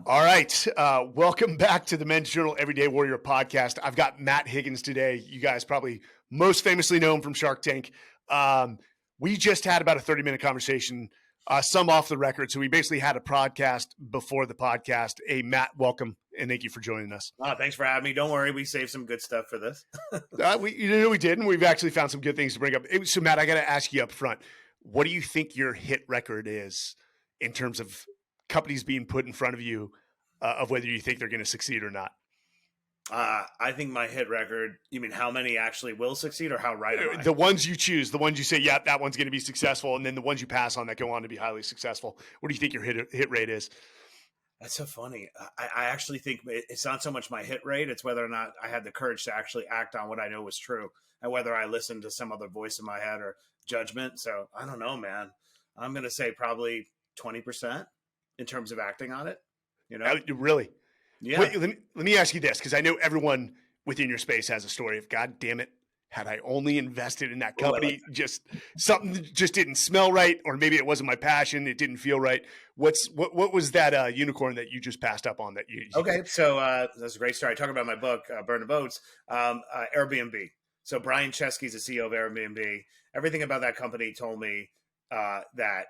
All right. Welcome back to the Men's Journal Everyday Warrior podcast. I've got Matt Higgins today. You guys probably most famously know him from Shark Tank. We just had about a 30-minute conversation, some off the record. So we basically had a podcast before the podcast. Hey, Matt, welcome, and thank you for joining us. Thanks for having me. Don't worry. We saved some good stuff for this. We did, and we've actually found some good things to bring up. So, Matt, I got to ask you up front, what do you think your hit record is in terms of companies being put in front of you of whether you think they're going to succeed or not? I think my hit record, you mean how many actually will succeed or how right am I? The ones you choose, the ones you say, yeah, that one's going to be successful, and then the ones you pass on that go on to be highly successful. What do you think your hit rate is? That's so funny. I actually think it's not so much my hit rate. It's whether or not I had the courage to actually act on what I know was true and whether I listened to some other voice in my head or judgment. So I don't know, man. I'm going to say probably 20% in terms of acting on it. You know, really? Yeah. Wait, let me ask you this, because I know everyone within your space has a story of, God damn it, had I only invested in that company, just something just didn't smell right, or maybe it wasn't my passion, it didn't feel right. What was that unicorn that you just passed up on that you? Okay, so that's a great story. I talk about my book, Burn the Boats, Airbnb. So Brian Chesky's the CEO of Airbnb. Everything about that company told me that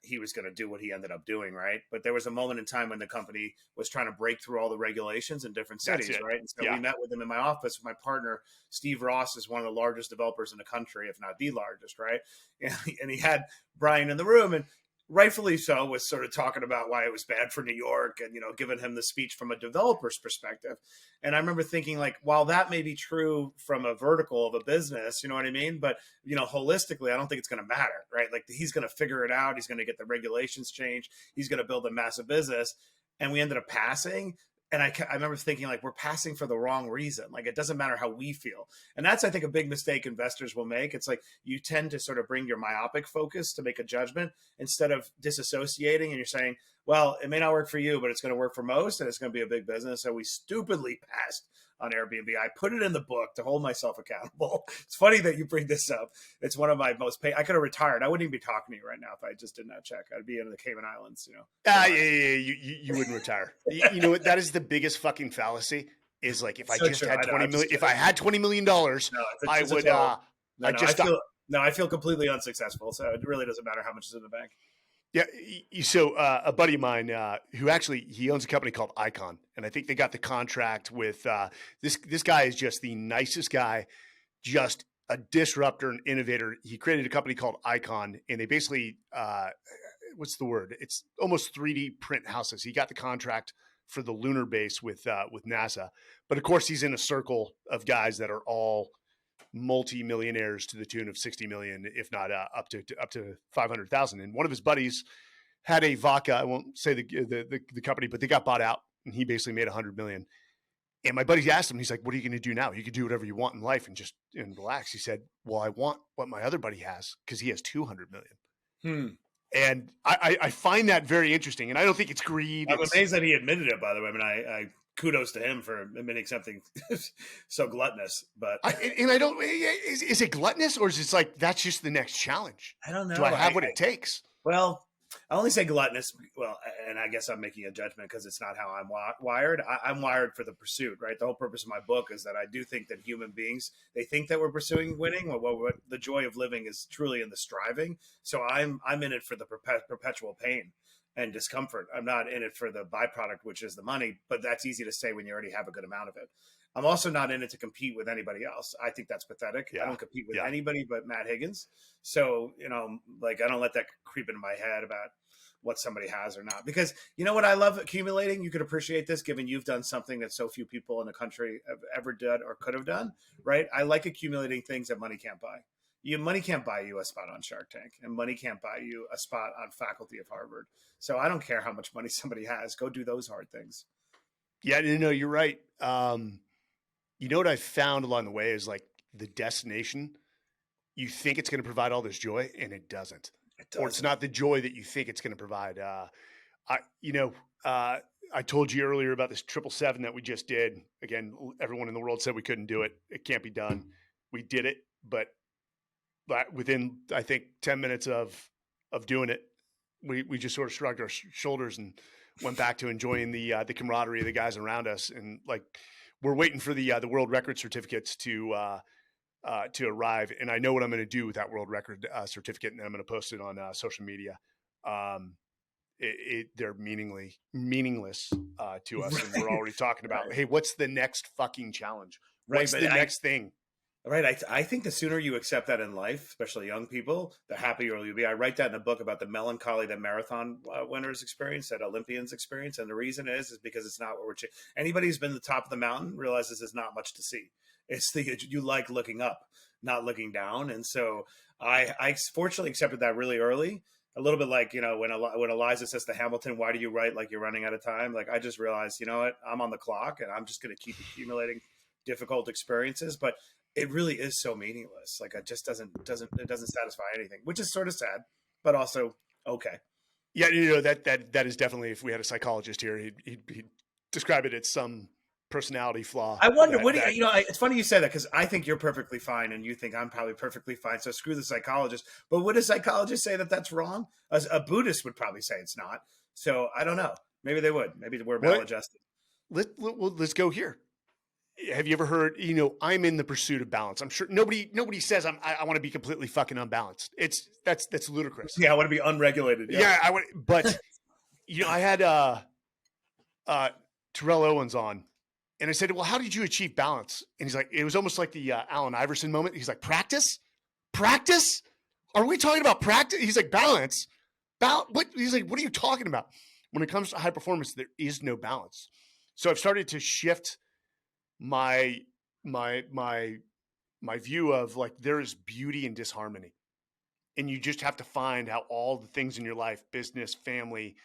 he was going to do what he ended up doing, right? But there was a moment in time when the company was trying to break through all the regulations in different cities, right? And so we met with him in my office. My partner, Steve Ross, is one of the largest developers in the country, if not the largest, right? And he had Brian in the room, and rightfully so, was sort of talking about why it was bad for New York and, you know, giving him the speech from a developer's perspective. And I remember thinking, like, while that may be true from a vertical of a business, you know what I mean? But, you know, holistically, I don't think it's going to matter, right? Like, he's going to figure it out. He's going to get the regulations changed. He's going to build a massive business. And we ended up passing. And I remember thinking, like, we're passing for the wrong reason. Like, it doesn't matter how we feel. And that's, I think, a big mistake investors will make. It's like you tend to sort of bring your myopic focus to make a judgment instead of disassociating. And you're saying, well, it may not work for you, but it's going to work for most, and it's going to be a big business. So we stupidly passed on Airbnb. I put it in the book to hold myself accountable. It's funny that you bring this up. It's one of my most I could have retired. I wouldn't even be talking to you right now if I just did not check. I'd be in the Cayman Islands, you know. You wouldn't retire. You know what? That is the biggest fucking fallacy. Is like, if I just had 20 million, if I had $20 million, I would. I feel completely unsuccessful. So it really doesn't matter how much is in the bank. Yeah. So a buddy of mine who actually, he owns a company called Icon, and I think they got the contract with this guy is just the nicest guy, just a disruptor and innovator. He created a company called Icon, and they basically what's the word? It's almost 3D print houses. He got the contract for the lunar base with NASA, but of course he's in a circle of guys that are all multi-millionaires to the tune of 60 million, if not up to 500,000. And one of his buddies had a vodka. I won't say the company, but they got bought out, and he basically made 100 million. And my buddy asked him, he's like, "What are you going to do now? You can do whatever you want in life and relax." He said, "Well, I want what my other buddy has, because he has 200 million." And I find that very interesting. And I don't think it's greed. I'm amazed that he admitted it, by the way. I mean, I kudos to him for admitting something so gluttonous, but I don't, is it gluttonous, or is it like, that's just the next challenge? I don't know. Do I have what it takes? Well, I only say gluttonous. Well, and I guess I'm making a judgment because it's not how I'm wired. I'm wired for the pursuit, right? The whole purpose of my book is that I do think that human beings, they think that we're pursuing winning. What the joy of living is truly in the striving. So I'm in it for the perpetual pain and discomfort. I'm not in it for the byproduct, which is the money, but that's easy to say when you already have a good amount of it. I'm also not in it to compete with anybody else. I think that's pathetic. I don't compete with anybody but Matt Higgins. So, you know, like, I don't let that creep into my head about what somebody has or not. Because you know what I love accumulating? You could appreciate this, given you've done something that so few people in the country have ever done or could have done, right? I like accumulating things that money can't buy. Money can't buy you a spot on Shark Tank, and money can't buy you a spot on faculty of Harvard. So I don't care how much money somebody has. Go do those hard things. Yeah, no, you're right. You know what I found along the way is, like, the destination, you think it's going to provide all this joy, and it doesn't. Or it's not the joy that you think it's going to provide. I told you earlier about this 777 that we just did. Again, everyone in the world said we couldn't do it. It can't be done. We did it, but within, I think, 10 minutes of doing it, we just sort of shrugged our shoulders and went back to enjoying the camaraderie of the guys around us, and like we're waiting for the world record certificates to arrive, and I know what I'm going to do with that world record certificate, and I'm going to post it on social media. Um, they're meaningless to us, and we're already talking about, hey, what's the next fucking challenge? What's the next thing? Right. I think the sooner you accept that in life, especially young people, the happier you'll be. I write that in a book about the melancholy that marathon winners experience, that Olympians experience. And the reason is because it's not what we're anybody who's been to the top of the mountain realizes there's not much to see. It's you like looking up, not looking down. And so I fortunately accepted that really early. A little bit like, when Eliza says to Hamilton, why do you write like you're running out of time? Like, I just realized, you know what, I'm on the clock and I'm just going to keep accumulating difficult experiences. But it really is so meaningless. Like, it just doesn't satisfy anything, which is sort of sad, but also okay. Yeah, that is definitely, if we had a psychologist here, he'd describe it as some personality flaw. I wonder it's funny you say that, because I think you're perfectly fine and you think I'm probably perfectly fine. So screw the psychologist. But would a psychologist say that that's wrong? A Buddhist would probably say it's not. So I don't know. Maybe they would. Maybe we're maladjusted. Let's go here. Have you ever heard, I'm in the pursuit of balance? I'm sure nobody says I want to be completely fucking unbalanced. That's ludicrous. Yeah, I want to be unregulated. Yeah, I would. But I had Terrell Owens on, and I said, well, how did you achieve balance? And he's like, it was almost like the Allen Iverson moment. He's like, practice. Are we talking about practice? He's like, balance. What? He's like, what are you talking about? When it comes to high performance, there is no balance. So I've started to shift my view of, like, there is beauty in disharmony, and you just have to find how all the things in your life, business, family,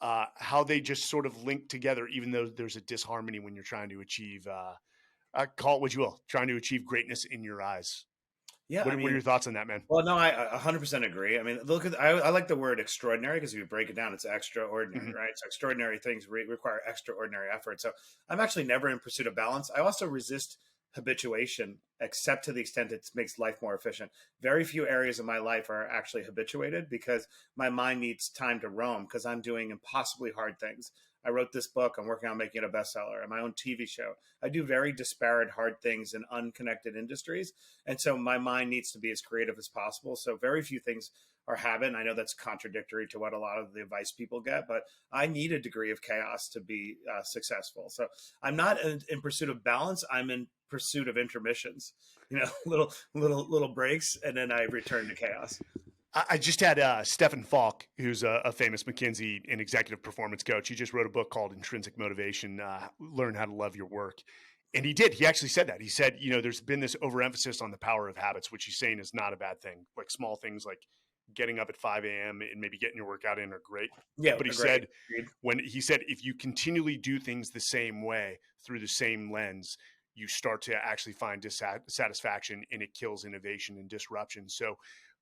how they just sort of link together, even though there's a disharmony when you're trying to achieve, call it what you will, trying to achieve greatness in your eyes. Yeah. What are your thoughts on that, man? Well, no, I 100% agree. I mean, I like the word extraordinary, because if you break it down, it's extraordinary, right? So extraordinary things require extraordinary effort. So I'm actually never in pursuit of balance. I also resist habituation, except to the extent it makes life more efficient. Very few areas of my life are actually habituated, because my mind needs time to roam, because I'm doing impossibly hard things. I wrote this book. I'm working on making it a bestseller, and my own TV show. I do very disparate, hard things in unconnected industries. And so my mind needs to be as creative as possible. So very few things are habit. And I know that's contradictory to what a lot of the advice people get, but I need a degree of chaos to be successful. So I'm not in pursuit of balance. I'm in pursuit of intermissions, little breaks, and then I return to chaos. I just had Stefan Falk, who's a famous McKinsey and executive performance coach. He just wrote a book called Intrinsic Motivation, Learn How to Love Your Work. And he actually said that. He said, there's been this overemphasis on the power of habits, which he's saying is not a bad thing. Like, small things like getting up at 5 a.m. and maybe getting your workout in are great. Yeah. But he said, if you continually do things the same way through the same lens, you start to actually find dissatisfaction, and it kills innovation and disruption. So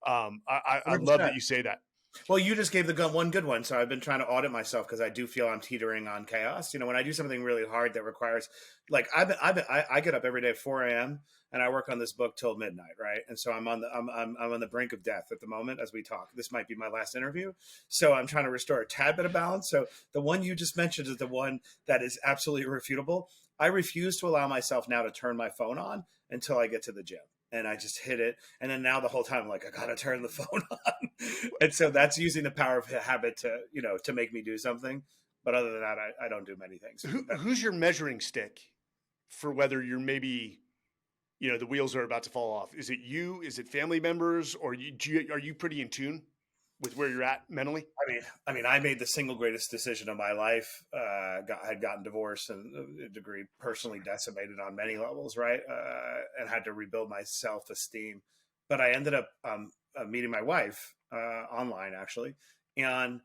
I love that you say that. Well, you just gave the one good one. So I've been trying to audit myself, because I do feel I'm teetering on chaos. When I do something really hard that requires, like, I get up every day at 4 a.m. and I work on this book till midnight, right? And so I'm on the brink of death at the moment as we talk. This might be my last interview, so I'm trying to restore a tad bit of balance. So the one you just mentioned is the one that is absolutely irrefutable. I refuse to allow myself now to turn my phone on until I get to the gym. And I just hit it. And then now the whole time I'm like, I got to turn the phone on. And so that's using the power of habit to make me do something. But other than that, I don't do many things. Who's your measuring stick for whether you're maybe, the wheels are about to fall off? Is it you? Is it family members? Or are you pretty in tune with where you're at mentally? I made the single greatest decision of my life. Had gotten divorced and a degree personally decimated on many levels, right? And had to rebuild my self-esteem. But I ended up meeting my wife online, actually, and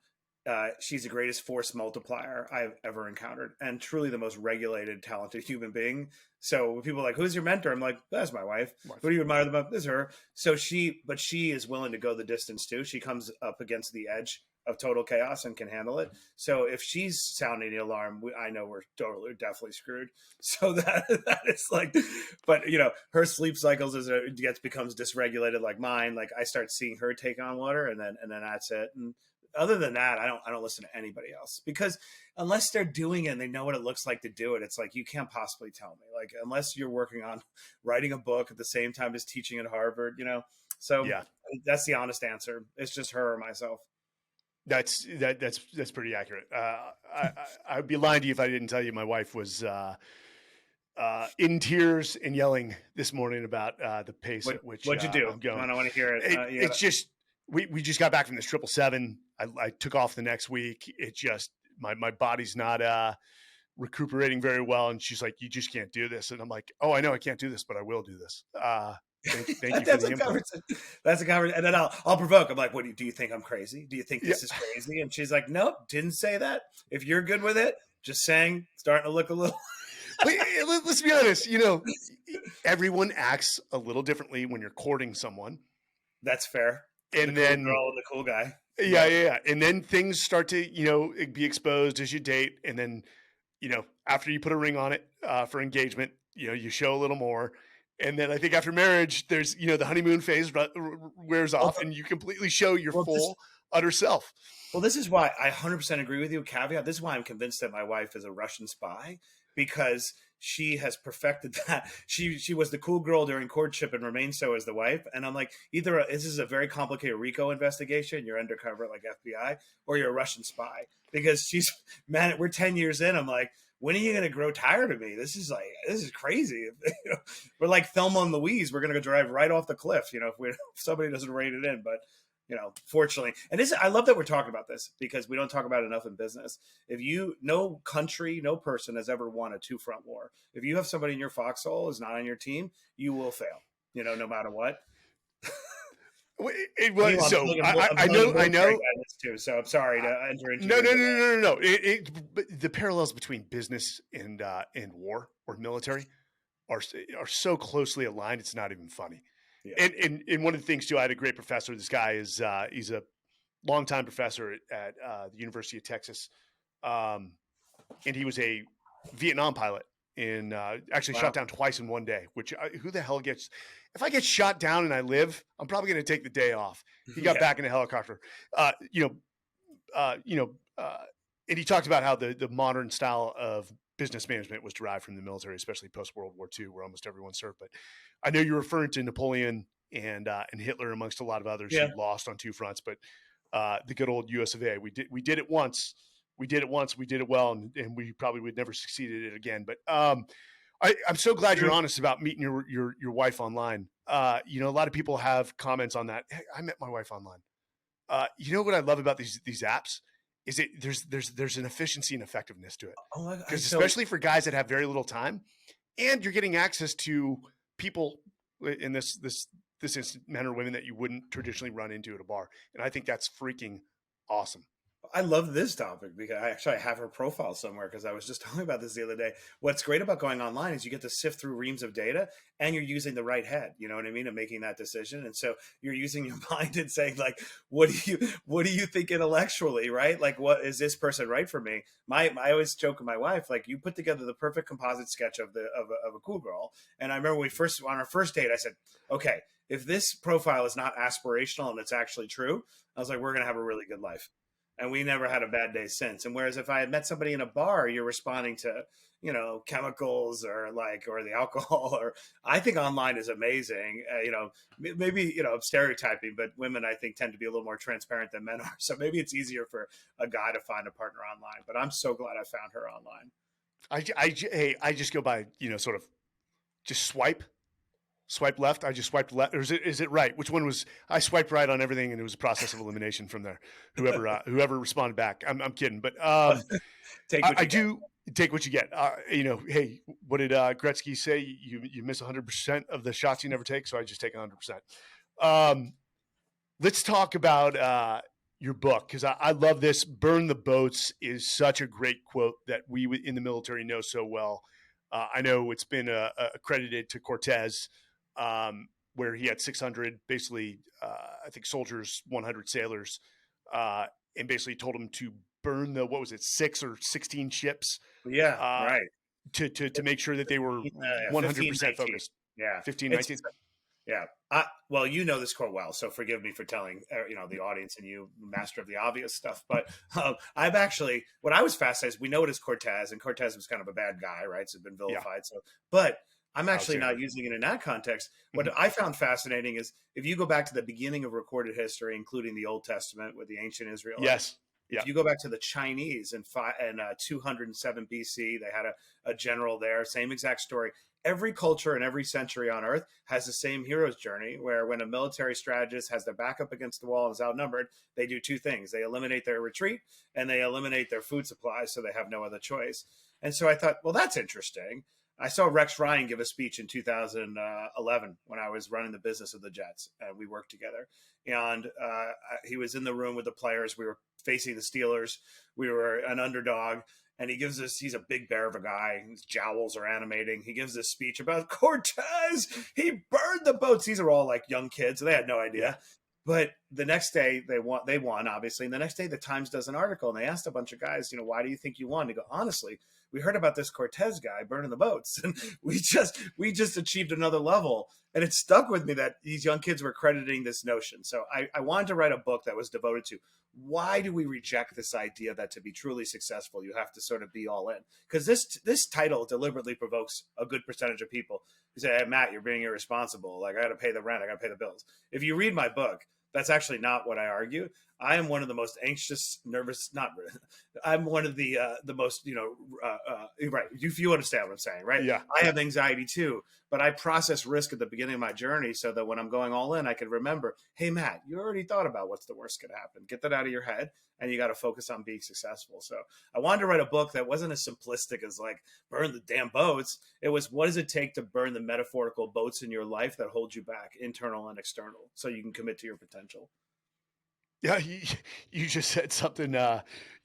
she's the greatest force multiplier I've ever encountered, and truly the most regulated, talented human being. So when people are like, who's your mentor? I'm like, that's my wife. Who do you admire the most? This is her. So she is willing to go the distance too. She comes up against the edge of total chaos and can handle it. So if she's sounding the alarm, I know we're definitely screwed. So that is like, but her sleep cycles as it becomes dysregulated like mine. Like, I start seeing her take on water, and then that's it. And other than that, I don't listen to anybody else, because unless they're doing it and they know what it looks like to do it, it's like, you can't possibly tell me, like, unless you're working on writing a book at the same time as teaching at Harvard, you know? So Yeah, that's the honest answer. It's just her or myself. that's pretty accurate. I'd be lying to you if I didn't tell you my wife was in tears and yelling this morning about the pace at which What'd you do? I'm going. I don't want to hear it. It's just we just got back from this 777. I took off the next week. It just my body's not recuperating very well, and she's like, "You just can't do this." And I'm like, "Oh, I know I can't do this, but I will do this." Thank you for the input. That's a conversation. And then I'll provoke. I'm like, "What do you think I'm crazy? Do you think this is crazy?" And she's like, "Nope, didn't say that. If you're good with it, just saying, starting to look a little." Let's be honest. You know, everyone acts a little differently when you're courting someone. That's fair. And then girl and the cool guy. Yeah. And then things start to, be exposed as you date. And then, after you put a ring on it for engagement, you show a little more. And then I think after marriage, there's, the honeymoon phase wears off and you completely show your full, utter self. Well, this is why I 100% agree with you. Caveat. This is why I'm convinced that my wife is a Russian spy, because she has perfected that. She was the cool girl during courtship and remains so as the wife. And I'm like, either this is a very complicated RICO investigation, you're undercover like FBI, or you're a Russian spy, because we're 10 years in. I'm like, when are you going to grow tired of me? This is crazy. We're like Thelma and Louise. We're going to go drive right off the cliff, if somebody doesn't rein it in. But fortunately, and I love that we're talking about this, because we don't talk about it enough in business. No country, no person has ever won a 2-front war. If you have somebody in your foxhole is not on your team, you will fail, no matter what. I know. Too, so I'm sorry to enter into. No. The parallels between business and war or military are so closely aligned. It's not even funny. Yeah. And one of the things too, I had a great professor. This guy is he's a longtime professor at the University of Texas, and he was a Vietnam pilot and actually shot down twice in one day. Which who the hell gets? If I get shot down and I live, I'm probably going to take the day off. He got back in a helicopter, and he talked about how the modern style of business management was derived from the military, especially post World War II, where almost everyone served. But I know you're referring to Napoleon and Hitler, amongst a lot of others who lost on 2 fronts. But the good old U.S. of A. We did it once. We did it well, and we probably would never succeed at it again. But I'm so glad you're honest about meeting your wife online. A lot of people have comments on that. Hey, I met my wife online. You know what I love about these apps is there's an efficiency and effectiveness to it. Because especially for guys that have very little time, and you're getting access to people in this instance, men or women that you wouldn't traditionally run into at a bar. And I think that's freaking awesome. I love this topic because I have her profile somewhere, because I was just talking about this the other day. What's great about going online is you get to sift through reams of data, and you're using the right head, you know what I mean, and making that decision. And so you're using your mind and saying, like, what do you think intellectually, right? Like, what is this person right for me? I always joke with my wife, like, you put together the perfect composite sketch of a cool girl. And I remember on our first date, I said, okay, if this profile is not aspirational and it's actually true, I was like, we're going to have a really good life. And we never had a bad day since. And whereas if I had met somebody in a bar, you're responding to, chemicals or the alcohol, or I think online is amazing. Maybe, I'm stereotyping, but women, I think, tend to be a little more transparent than men are. So maybe it's easier for a guy to find a partner online, but I'm so glad I found her online. I just go by, sort of just swipe left. I just swiped left. Or is it right? Which one was? I swiped right on everything, and it was a process of elimination from there. Whoever responded back. I'm kidding, but I do take what you get. Hey, what did Gretzky say? You miss 100% of the shots you never take, so I just take 100%. Let's talk about your book, because I love this. Burn the Boats is such a great quote that we in the military know so well. I know it's been accredited to Cortez. Where he had 600, basically, I think soldiers, 100 sailors, and basically told him to burn 6 or 16 ships. Yeah, right. To make sure that they were 100% focused. Yeah. 15, 19. Yeah. Well, you know this quote well, so forgive me for telling the audience and you, master of the obvious stuff. But I've actually, what I was fascinated is we know it as Cortez, and Cortez was kind of a bad guy, right? So it's been Yeah, vilified. So, but I'm actually not Alexander. using it in that context. What Mhm. I found fascinating is if you go back to the beginning of recorded history, including the Old Testament with the ancient Israelites. Yes. If Yeah. you go back to the Chinese in 207 BC, they had a general there, same exact story. Every culture and every century on earth has the same hero's journey where when a military strategist has their back up against the wall and is outnumbered, they do two things. They eliminate their retreat and they eliminate their food supply so they have no other choice. And so I thought, well, that's interesting. I saw Rex Ryan give a speech in 2011 when I was running the business of the Jets. We worked together. And he was in the room with the players. We were facing the Steelers. We were an underdog. And he gives us, he's a big bear of a guy. His jowls are animating. He gives this speech about Cortez. He burned the boats. These are all like young kids. So they had no idea. Yeah. But the next day they won, obviously. And the next day the Times does an article and they asked a bunch of guys, why do you think you won? They go, honestly, we heard about this Cortez guy burning the boats and we just achieved another level. And it stuck with me that these young kids were crediting this notion. So I wanted to write a book that was devoted to why do we reject this idea that to be truly successful, you have to sort of be all in? Because this title deliberately provokes a good percentage of people who say, hey, Matt, you're being irresponsible. Like, I got to pay the rent. I got to pay the bills. If you read my book, that's actually not what I argue. I am one of the most anxious, nervous, not, I'm one of the most, right. If you understand what I'm saying, right? Yeah. I have anxiety too, but I process risk at the beginning of my journey so that when I'm going all in, I can remember, hey, Matt, you already thought about what's the worst could happen. Get that out of your head. And you got to focus on being successful. So I wanted to write a book that wasn't as simplistic as like burn the damn boats. It was, what does it take to burn the metaphorical boats in your life that hold you back, internal and external, so you can commit to your potential. Yeah, you just said something.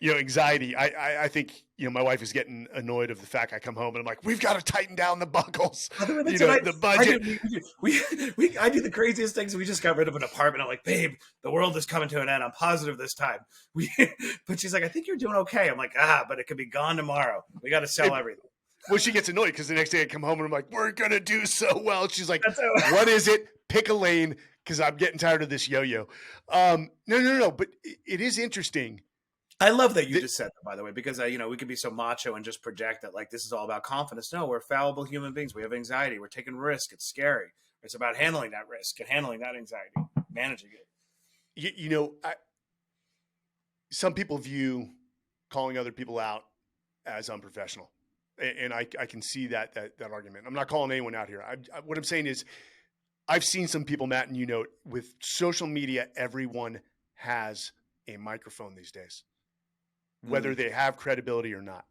Anxiety. I think my wife is getting annoyed of the fact I come home and I'm like, we've got to tighten down the buckles. By the way, that's what The I do. budget. I do the craziest things. We just got rid of an apartment. I'm like, babe, the world is coming to an end. I'm positive this time. But she's like, I think you're doing okay. I'm like, but it could be gone tomorrow. We got to sell everything. Well, she gets annoyed because the next day I come home and I'm like, we're gonna do so well. She's like, That's what is it? Pick a lane because I'm getting tired of this yo-yo. No. But it is interesting. I love that you just said that, by the way, because we could be so macho and just project that like this is all about confidence. No, we're fallible human beings. We have anxiety. We're taking risk. It's scary. It's about handling that risk and handling that anxiety, managing it. Some people view calling other people out as unprofessional, and I can see that argument. I'm not calling anyone out here. What I'm saying is, I've seen some people, Matt, and with social media, everyone has a microphone these days, whether they have credibility or not.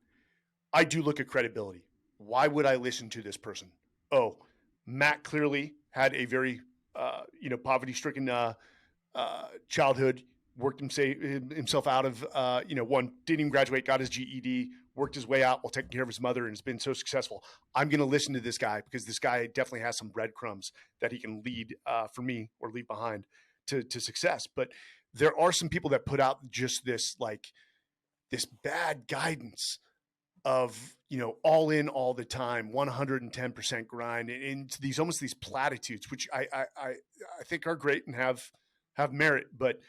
I do look at credibility. Why would I listen to this person? Oh, Matt clearly had a very, poverty-stricken childhood, worked himself out of, didn't even graduate, got his GED, worked his way out while taking care of his mother, and has been so successful. I'm going to listen to this guy because this guy definitely has some breadcrumbs that he can lead for me or leave behind to success. But there are some people that put out just this bad guidance of, all in all the time, 110% grind, and into these platitudes, which I think are great and have merit, but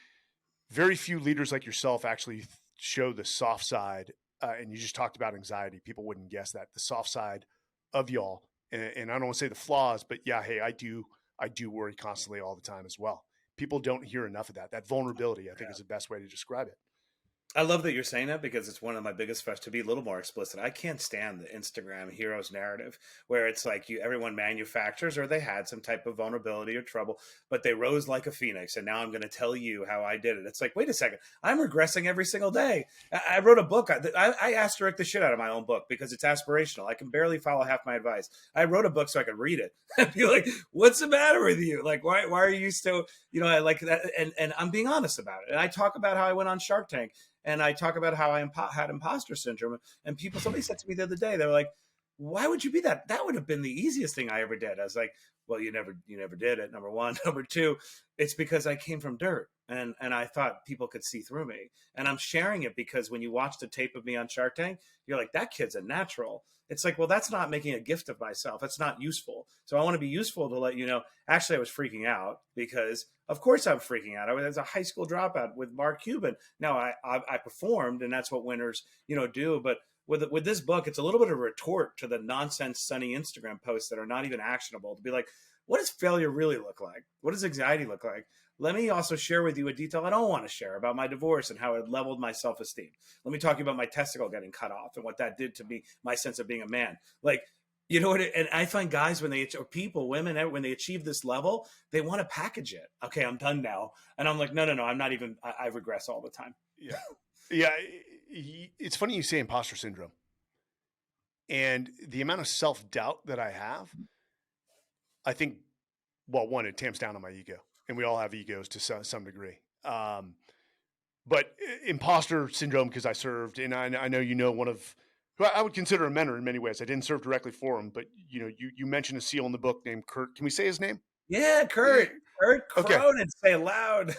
very few leaders like yourself actually show the soft side. And you just talked about anxiety. People wouldn't guess that, the soft side of y'all. And I don't want to say the flaws, but yeah, hey, I do worry constantly all the time as well. People don't hear enough of that. That vulnerability, I think, is the best way to describe it. I love that you're saying that because it's one of my biggest frustrations. To be a little more explicit, I can't stand the Instagram heroes narrative where it's like everyone manufactures or they had some type of vulnerability or trouble, but they rose like a phoenix. And now I'm going to tell you how I did it. It's like, wait a second, I'm regressing every single day. I wrote a book. I asterisk the shit out of my own book because it's aspirational. I can barely follow half my advice. I wrote a book so I could read it and be like, what's the matter with you? Like, why are you still, I like that. And I'm being honest about it. And I talk about how I went on Shark Tank. And I talk about how I had imposter syndrome. And somebody said to me the other day, they were like, why would you be that? That would have been the easiest thing I ever did. I was like, well, you never did it. Number one. Number two, it's because I came from dirt, and I thought people could see through me. And I'm sharing it because when you watch the tape of me on Shark Tank, you're like, that kid's a natural. It's like, well, that's not making a gift of myself. It's not useful. So I want to be useful to let you know. Actually, I was freaking out because, of course, I'm freaking out. I was a high school dropout with Mark Cuban. Now I performed, and that's what winners, do. But with this book, it's a little bit of a retort to the nonsense sunny Instagram posts that are not even actionable. To be like, what does failure really look like? What does anxiety look like? Let me also share with you a detail I don't want to share about my divorce and how it leveled my self-esteem. Let me talk about my testicle getting cut off and what that did to me, my sense of being a man. Like, you know what? And I find guys or people, women, when they achieve this level, they want to package it. Okay, I'm done now. And I'm like, no, I'm not even, I regress all the time. Yeah. Yeah. It's funny you say imposter syndrome. And the amount of self-doubt that I have, I think, well, one, it tamps down on my ego, and we all have egos to some degree. But imposter syndrome, because I served, and I know one of who I would consider a mentor in many ways. I didn't serve directly for him, but you mentioned a SEAL in the book named Kurt. Can we say his name? Yeah, Kurt Cronin, say it loud.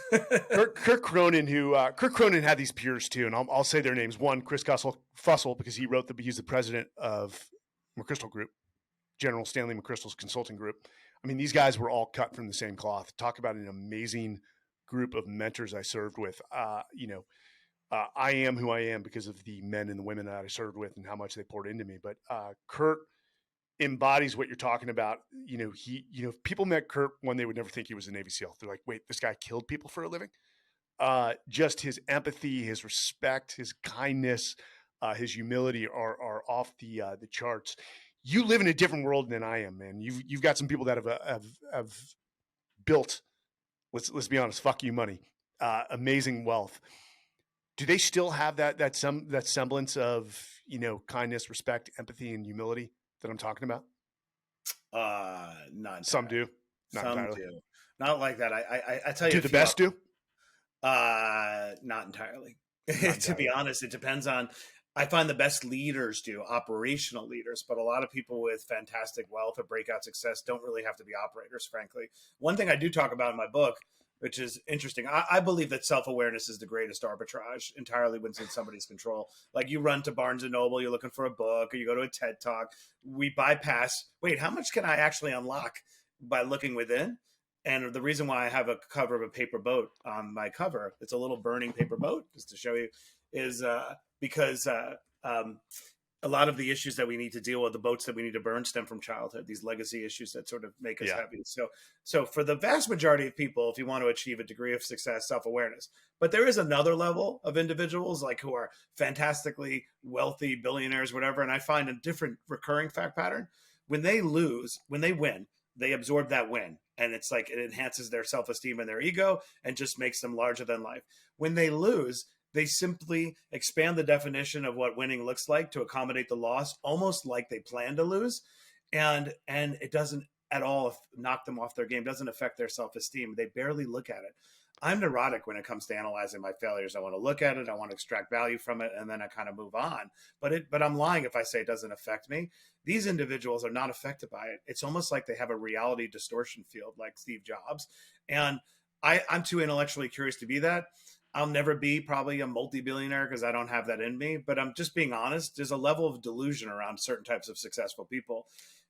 Kurt Cronin, Kurt Cronin had these peers too, and I'll say their names. One, Chris Fussell, because he's the president of McChrystal Group, General Stanley McChrystal's consulting group. I mean, these guys were all cut from the same cloth. Talk about an amazing group of mentors I served with. I am who I am because of the men and the women that I served with and how much they poured into me. But Kurt embodies what you're talking about. People met Kurt when they would never think he was a Navy SEAL. They're like, wait, this guy killed people for a living? Just his empathy, his respect, his kindness, his humility are off the charts. You live in a different world than I am, man. You've got some people that have built, let's be honest, fuck you money, amazing wealth. Do they still have that semblance of kindness, respect, empathy, and humility that I'm talking about? Not entirely. Some do. Not some entirely. do. Not like that. I tell you, Do the best do? Not entirely. To be honest, it depends on. I find the best leaders do, operational leaders, but a lot of people with fantastic wealth or breakout success don't really have to be operators, frankly. One thing I do talk about in my book, which is interesting, I believe that self-awareness is the greatest arbitrage entirely when it's in somebody's control. Like you run to Barnes & Noble, you're looking for a book, or you go to a TED Talk. We bypass, wait, how much can I actually unlock by looking within? And the reason why I have a cover of a paper boat on my cover, it's a little burning paper boat, just to show you, is because a lot of the issues that we need to deal with, the boats that we need to burn, stem from childhood, these legacy issues that sort of make us heavy. So for the vast majority of people, if you want to achieve a degree of success, self-awareness. But there is another level of individuals like who are fantastically wealthy, billionaires, whatever. And I find a different recurring fact pattern. When they win, they absorb that win. And it's like it enhances their self-esteem and their ego and just makes them larger than life. When they lose, they simply expand the definition of what winning looks like to accommodate the loss, almost like they plan to lose. And it doesn't at all knock them off their game, doesn't affect their self-esteem. They barely look at it. I'm neurotic when it comes to analyzing my failures. I want to look at it. I want to extract value from it. And then I kind of move on. But I'm lying if I say it doesn't affect me. These individuals are not affected by it. It's almost like they have a reality distortion field like Steve Jobs. And I'm too intellectually curious to be that. I'll never be probably a multi-billionaire because I don't have that in me. But I'm just being honest. There's a level of delusion around certain types of successful people.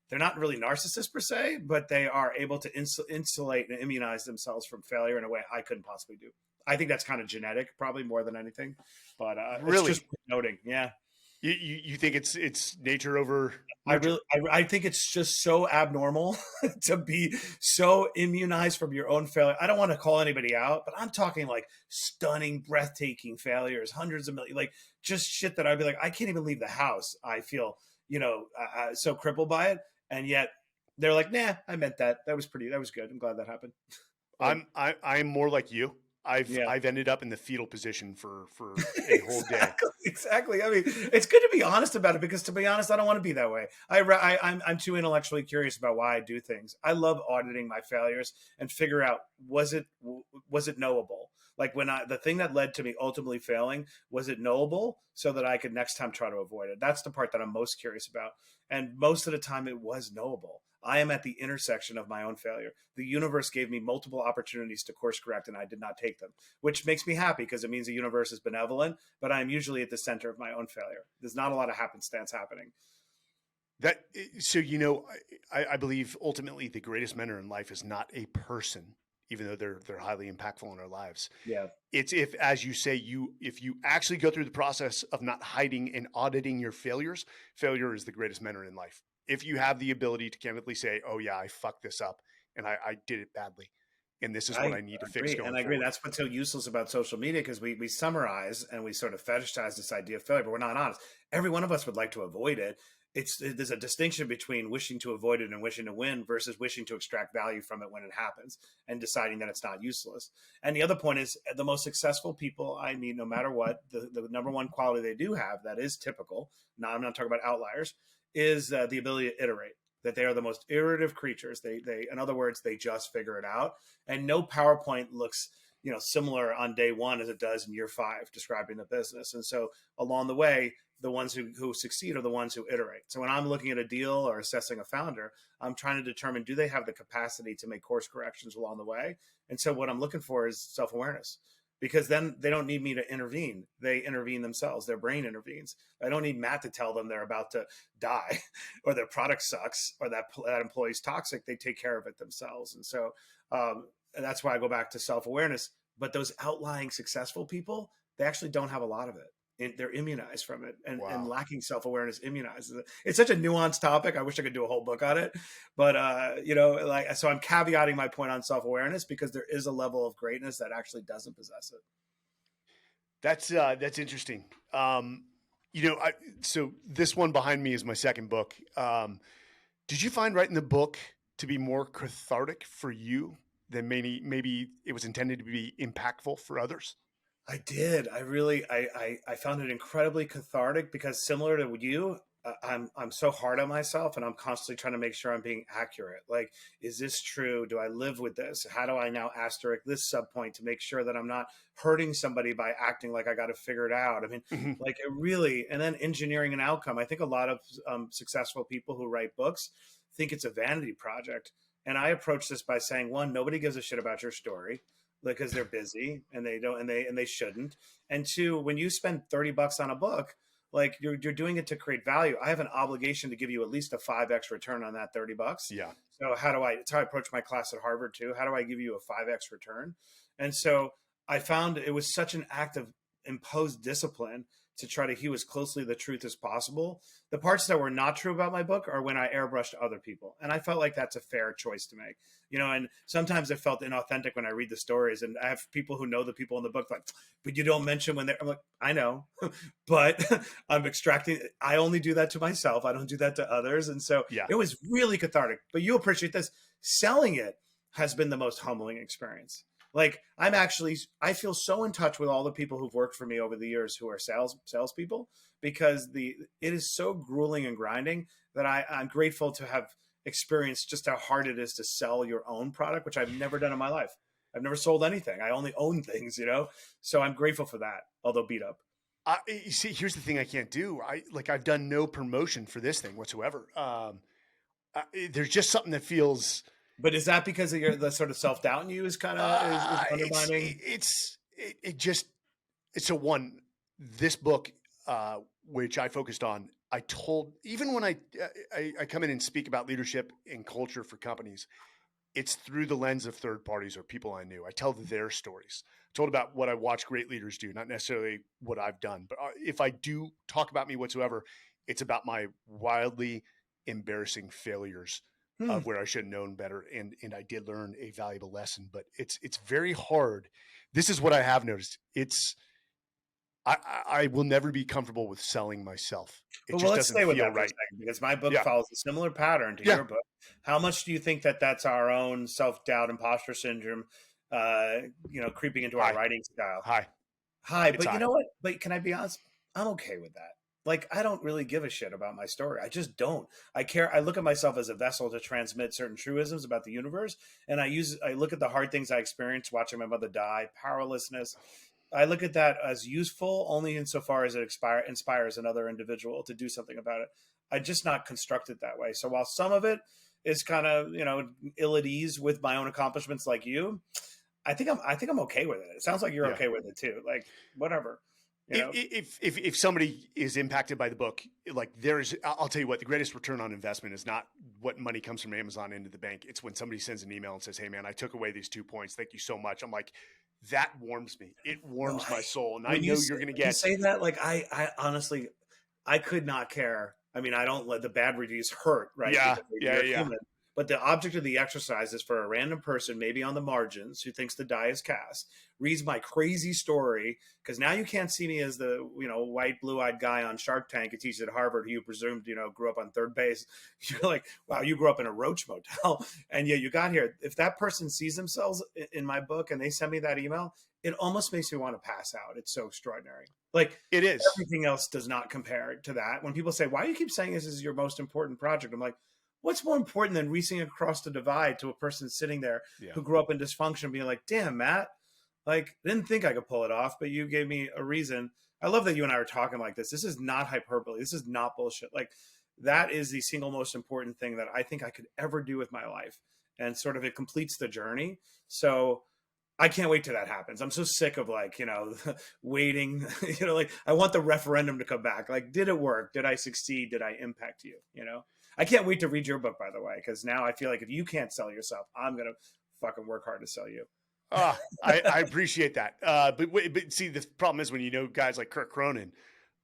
They're not really narcissists per se, but they are able to insulate and immunize themselves from failure in a way I couldn't possibly do. I think that's kind of genetic, probably more than anything. But really, it's just noting, yeah. You think it's nature over nurture? I think it's just so abnormal to be so immunized from your own failure. I don't want to call anybody out, but I'm talking like stunning, breathtaking failures, hundreds of millions, like just shit that I'd be like, I can't even leave the house. I feel, so crippled by it. And yet they're like, nah, I meant that. That was good. I'm glad that happened. I'm more like you. I've ended up in the fetal position for a whole day. Exactly. I mean, it's good to be honest about it because, to be honest, I don't want to be that way. I'm too intellectually curious about why I do things. I love auditing my failures and figure out was it knowable. Like the thing that led to me ultimately failing, was it knowable so that I could next time try to avoid it? That's the part that I'm most curious about. And most of the time it was knowable. I am at the intersection of my own failure. The universe gave me multiple opportunities to course correct and I did not take them, which makes me happy because it means the universe is benevolent, but I'm usually at the center of my own failure. There's not a lot of happenstance happening. That so you know, I believe ultimately the greatest mentor in life is not a person, even though they're highly impactful in our lives. Yeah. It's if, as you say, if you actually go through the process of not hiding and auditing your failures, failure is the greatest mentor in life. If you have the ability to candidly say, "Oh yeah, I fucked this up and I did it badly, and this is what I I need to fix agree. And going I agree. forward." That's what's so useless about social media, because we summarize and we sort of fetishize this idea of failure, but we're not honest. Every one of us would like to avoid it. There's a distinction between wishing to avoid it and wishing to win versus wishing to extract value from it when it happens and deciding that it's not useless. And the other point is, the most successful people I meet, no matter what, the number one quality they do have that is typical, now I'm not talking about outliers, is the ability to iterate. That they are the most iterative creatures. They, in other words, they just figure it out. And no PowerPoint looks, similar on day one as it does in year 5, describing the business. And so along the way, the ones who succeed are the ones who iterate. So when I'm looking at a deal or assessing a founder, I'm trying to determine, do they have the capacity to make course corrections along the way? And so what I'm looking for is self-awareness, because then they don't need me to intervene. They intervene themselves. Their brain intervenes. I don't need Matt to tell them they're about to die or their product sucks or that employee's toxic. They take care of it themselves. And so and that's why I go back to self-awareness. But those outlying successful people, they actually don't have a lot of it. They're immunized from it, and Wow. lacking self-awareness immunizes it. It's such a nuanced topic. I wish I could do a whole book on it, but so I'm caveating my point on self-awareness because there is a level of greatness that actually doesn't possess it. That's interesting. So this one behind me is my second book. Did you find writing the book to be more cathartic for you than maybe it was intended to be impactful for others? I did. I really, I found it incredibly cathartic because, similar to you, I'm so hard on myself, and I'm constantly trying to make sure I'm being accurate. Like, is this true? Do I live with this? How do I now asterisk this subpoint to make sure that I'm not hurting somebody by acting like I got to figure it out? I mean, Mhm. like, it really, and then engineering an outcome. I think a lot of successful people who write books think it's a vanity project. And I approach this by saying, one, nobody gives a shit about your story because they're busy and they don't, and they shouldn't. And two, when you spend $30 on a book, like you're doing it to create value. I have an obligation to give you at least a 5x return on that $30. Yeah. So it's how I approach my class at Harvard too. How do I give you a 5x return? And so I found it was such an act of imposed discipline to try to hew as closely the truth as possible. The parts that were not true about my book are when I airbrushed other people. And I felt like that's a fair choice to make. And sometimes it felt inauthentic when I read the stories. And I have people who know the people in the book, like, but you don't mention when they're, I'm like, I know, but I'm extracting. I only do that to myself. I don't do that to others. And so Yeah. it was really cathartic. But you appreciate this. Selling it has been the most humbling experience. Like, I feel so in touch with all the people who've worked for me over the years who are salespeople, because it is so grueling and grinding that I'm grateful to have experienced just how hard it is to sell your own product, which I've never done in my life. I've never sold anything. I only own things. So I'm grateful for that, although beat up. You see, here's the thing I can't do. I've done no promotion for this thing whatsoever. There's just something that feels. But is that because of the sort of self-doubt in you is kind of is undermining? It's a one. This book, which I focused on, I told, even when I come in and speak about leadership and culture for companies, it's through the lens of third parties or people I knew. I tell their stories. I told about what I watch great leaders do, not necessarily what I've done. But if I do talk about me whatsoever, it's about my wildly embarrassing failures Hmm. of where I should have known better. And I did learn a valuable lesson, but it's very hard. This is what I have noticed. I will never be comfortable with selling myself. It Well, just let's doesn't stay with feel that for a right. second, because my book Yeah. follows a similar pattern to Yeah. your book. How much do you think that that's our own self-doubt, imposter syndrome, creeping into our Hi. writing style? Hi. Hi, It's but you high. know what? But can I be honest? I'm okay with that. like, I don't really give a shit about my story. I just don't. I care. I look at myself as a vessel to transmit certain truisms about the universe. And I look at the hard things I experienced watching my mother die, powerlessness. I look at that as useful only insofar as it inspires another individual to do something about it. I just not constructed that way. So while some of it is kind of, ill at ease with my own accomplishments like you, I think I'm okay with it. It sounds like you're Yeah. okay with it too. Like, whatever, you know. If somebody is impacted by the book, like I'll tell you what, the greatest return on investment is not what money comes from Amazon into the bank. It's when somebody sends an email and says, "Hey man, I took away these 2 points. Thank you so much." I'm like, that warms me. It No, warms my soul. And I when know you're going to you get, say that, like, I honestly, I could not care. I mean, I don't let the bad reviews hurt, right? yeah, Because yeah, you're yeah. human. But the object of the exercise is for a random person, maybe on the margins, who thinks the die is cast, reads my crazy story, because now you can't see me as the white blue-eyed guy on Shark Tank who teaches at Harvard, who you presumed grew up on third base. You're like, wow, you grew up in a roach motel, and yeah, you got here. If that person sees themselves in my book and they send me that email, it almost makes me want to pass out. It's so extraordinary. Like, It is. everything else does not compare to that. When people say, why do you keep saying this is your most important project? I'm like, what's more important than reaching across the divide to a person sitting there Yeah. who grew up in dysfunction, being like, damn, Matt, like, didn't think I could pull it off, but you gave me a reason. I love that you and I are talking like this. This is not hyperbole. This is not bullshit. Like, that is the single most important thing that I think I could ever do with my life. And sort of it completes the journey. So I can't wait till that happens. I'm so sick of, like, waiting, like, I want the referendum to come back. Like, did it work? Did I succeed? Did I impact you? I can't wait to read your book, by the way, because now I feel like if you can't sell yourself, I'm going to fucking work hard to sell you. I appreciate that. But see, the problem is when guys like Kirk Cronin,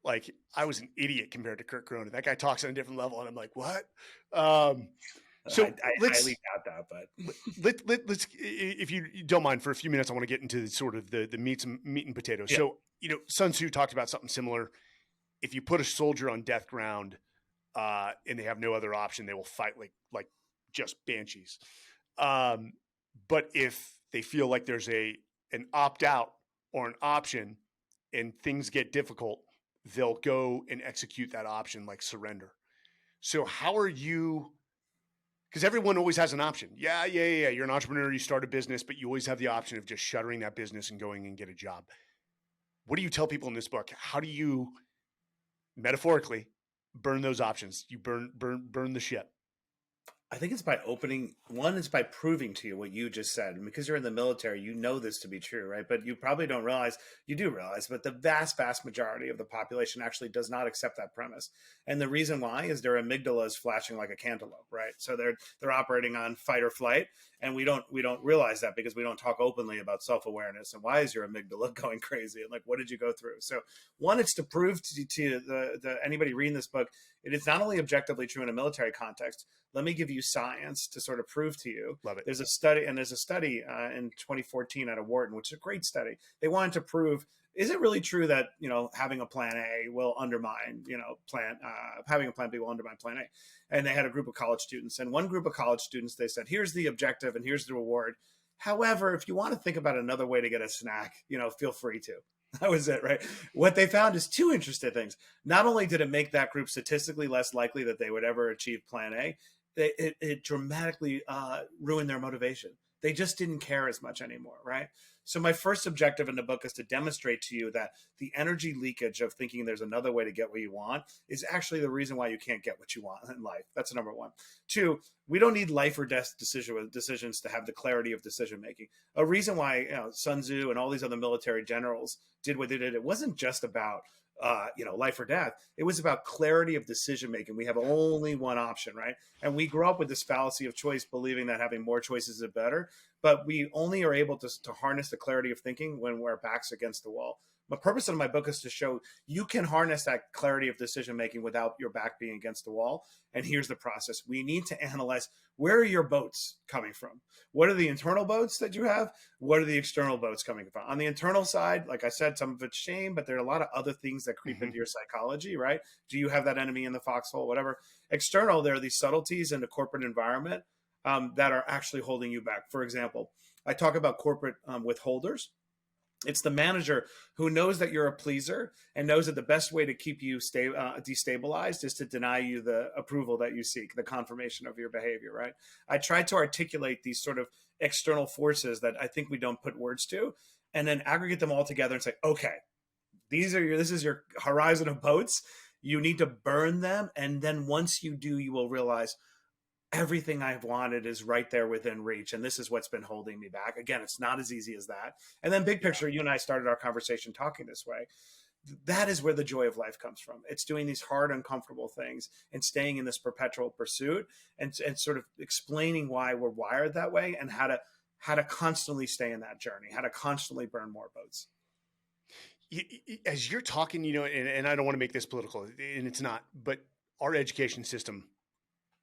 like I was an idiot compared to Kirk Cronin. That guy talks on a different level, and I'm like, what? So I let's highly doubt that, but let's if you don't mind for a few minutes, I want to get into sort of the meat and potatoes. yeah. So Sun Tzu talked about something similar. If you put a soldier on death ground, and they have no other option, they will fight like just banshees. But if they feel like there's an opt out or an option and things get difficult, they'll go and execute that option, like surrender. So how are you? Because everyone always has an option. Yeah. You're an entrepreneur, you start a business, but you always have the option of just shuttering that business and going and get a job. What do you tell people in this book? How do you metaphorically burn those options? You burn the ship. I think it's by it's by proving to you what you just said. And because you're in the military, you know this to be true, right? But you probably don't realize, you do realize, but the vast, vast majority of the population actually does not accept that premise. And the reason why is their amygdala is flashing like a cantaloupe, right? So they're operating on fight or flight. And we don't realize that because we don't talk openly about self-awareness and why is your amygdala going crazy and like what did you go through. So one, it's to prove to the anybody reading this book, it is not only objectively true in a military context. Let me give you science to sort of prove to you. Love it. There's a study in 2014 out of Wharton, which is a great study. They wanted to prove, is it really true that having a plan A will undermine having a plan B will undermine plan A? And they had a group of college students, and one group of college students, they said, here's the objective and here's the reward. However, if you want to think about another way to get a snack, feel free to. That was it, right? What they found is two interesting things. Not only did it make that group statistically less likely that they would ever achieve plan A, it dramatically ruined their motivation. They just didn't care as much anymore, right? So my first objective in the book is to demonstrate to you that the energy leakage of thinking there's another way to get what you want is actually the reason why you can't get what you want in life. That's number one. Two, we don't need life or death decisions to have the clarity of decision making. A reason why Sun Tzu and all these other military generals did what they did, it wasn't just about life or death. It was about clarity of decision making. We have only one option, right? And we grew up with this fallacy of choice, believing that having more choices is better. But we only are able to harness the clarity of thinking when we're backs against the wall. The purpose of my book is to show you can harness that clarity of decision making without your back being against the wall. And here's the process. We need to analyze, where are your boats coming from? What are the internal boats that you have? What are the external boats coming from? On the internal side, like I said, some of it's shame, but there are a lot of other things that creep into your psychology, right? Do you have that enemy in the foxhole, whatever? External, there are these subtleties in the corporate environment that are actually holding you back. For example, I talk about corporate withholders. It's the manager who knows that you're a pleaser and knows that the best way to keep you destabilized is to deny you the approval that you seek, the confirmation of your behavior, right? I try to articulate these sort of external forces that I think we don't put words to, and then aggregate them all together and say, okay, this is your horizon of boats. You need to burn them. And then once you do, you will realize everything I've wanted is right there within reach. And this is what's been holding me back. Again, it's not as easy as that. And then big picture, you and I started our conversation talking this way. That is where the joy of life comes from. It's doing these hard, uncomfortable things and staying in this perpetual pursuit and sort of explaining why we're wired that way and how to constantly stay in that journey, how to constantly burn more boats. As you're talking, and I don't want to make this political, and it's not, but our education system